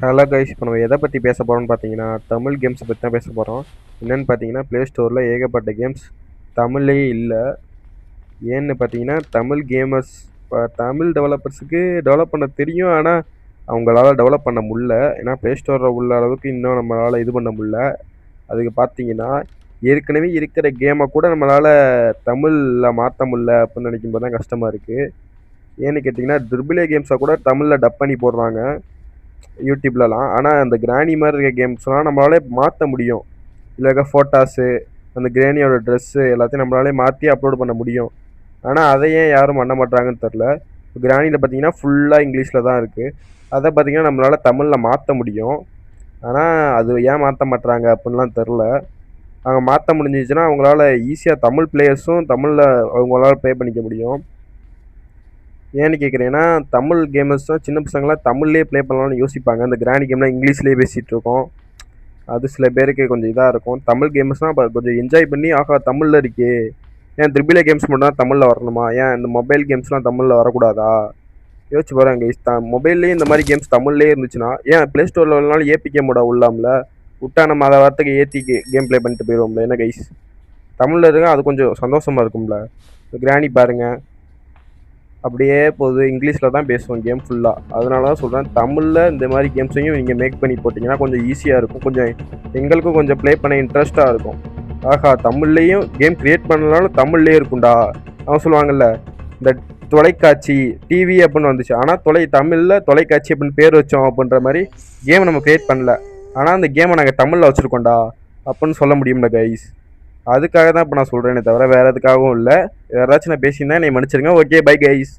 Hello guys, இப்போ நம்ம எதை பற்றி பேச போகிறோம்னு பார்த்தீங்கன்னா தமிழ் கேம்ஸ் பற்றி தான் பேச போகிறோம். என்னென்னு பார்த்தீங்கன்னா ப்ளே ஸ்டோரில் ஏகப்பட்ட கேம்ஸ் தமிழ்லேயே இல்லை. ஏன்னு பார்த்தீங்கன்னா தமிழ் கேமர்ஸ் இப்போ தமிழ் டெவலப்பர்ஸுக்கு டெவலப் பண்ண தெரியும், ஆனால் அவங்களால டெவலப் பண்ண முடில. ஏன்னா ப்ளே ஸ்டோரில் உள்ள அளவுக்கு இன்னும் நம்மளால் இது பண்ண முடில. அதுக்கு பார்த்தீங்கன்னா ஏற்கனவே இருக்கிற கேமை கூட நம்மளால் தமிழில் மாற்ற முடில அப்படின்னு நினைக்கும்போது தான் கஷ்டமாக இருக்குது. ஏன்னு கேட்டிங்கன்னா ட்ரிபிள் கேம்ஸை கூட தமிழில் டப் பண்ணி போடுறாங்க யூடியூப்லலாம். ஆனால் அந்த கிராணி மாதிரி இருக்க கேம்ஸ்லாம் நம்மளாலே மாற்ற முடியும். இல்லைக்கா ஃபோட்டாஸு, அந்த கிராணியோட ட்ரெஸ்ஸு எல்லாத்தையும் நம்மளாலே மாற்றி அப்லோட் பண்ண முடியும். ஆனால் அதை ஏன் யாரும் பண்ண மாட்டாங்கன்னு தெரில. கிராணியில் பார்த்தீங்கன்னா ஃபுல்லாக இங்கிலீஷில் தான் இருக்குது. அதை பார்த்தீங்கன்னா நம்மளால் தமிழில் மாற்ற முடியும். ஆனால் அது ஏன் மாற்ற மாட்டுறாங்க அப்படின்லாம் தெரில. அவங்க மாற்ற முடிஞ்சிச்சுன்னா அவங்களால ஈஸியாக தமிழ் பிளேயர்ஸும் தமிழில் அவங்களால ப்ளே பண்ணிக்க முடியும். ஏன்னு கேட்குறேன்னா தமிழ் கேமர்ஸும் சின்ன பசங்களாம் தமிழ்லேயே ப்ளே பண்ணலாம்னு யோசிப்பாங்க. அந்த கிராணி கேம்லாம் இங்கிலீஷ்லேயே பேசிகிட்டு இருக்கோம். அது சில பேருக்கு கொஞ்சம் இதாக இருக்கும். தமிழ் கேம்ஸ்னால் இப்போ கொஞ்சம் என்ஜாய் பண்ணி ஆகா தமிழில் இருக்கே, ஏன் ட்ரிபிள் கேம்ஸ் மட்டும் தான் தமிழில் வரணுமா, ஏன் இந்த மொபைல் கேம்ஸ்லாம் தமிழில் வரக்கூடாதா? யோசிச்சு பாருங்க. மொபைல்லேயே இந்த மாதிரி கேம்ஸ் தமிழ்லேயே இருந்துச்சுன்னா ஏன் ப்ளே ஸ்டோரில் வரனாலும் ஏபி கேமோட உள்ளாமல விட்டா நம்ம அதை வாரத்துக்கு ஏற்றி கேம் ப்ளே பண்ணிட்டு போயிடுவோம்ல. என்ன கைஸ், தமிழில் இருக்க அது கொஞ்சம் சந்தோஷமாக இருக்கும்ல. கிராணி பாருங்கள் அப்படியே போகுது, இங்கிலீஷில் தான் பேசுவோம் கேம் ஃபுல்லாக. அதனால தான் சொல்கிறேன் தமிழில் இந்த மாதிரி கேம்ஸையும் நீங்கள் மேக் பண்ணி போட்டிங்கன்னா கொஞ்சம் ஈஸியாக இருக்கும். கொஞ்சம் எங்களுக்கும் கொஞ்சம் ப்ளே பண்ண இன்ட்ரெஸ்ட்டாக இருக்கும். ஆஹா தமிழ்லேயும் கேம் க்ரியேட் பண்ணனாலும் தமிழ்லேயே இருக்கும்டா. அவன் சொல்லுவாங்கள்ல இந்த தொலைக்காட்சி டிவி அப்படின்னு வந்துச்சு, ஆனால் தமிழில் தொலைக்காட்சி அப்படின்னு பேர் வச்சோம் அப்படின்ற மாதிரி கேம் நம்ம க்ரியேட் பண்ணல, ஆனால் அந்த கேமை நாங்கள் தமிழில் வச்சுருக்கோண்டா அப்படின்னு சொல்ல முடியும்ல கைஸ். அதுக்காக தான் இப்போ நான் சொல்கிறேனே தவிர வேறு எதுக்காகவும் இல்லை. யாராச்சும் நான் பேசியிருந்தேன் என்னை மன்னிச்சிருங்க. Okay, bye guys.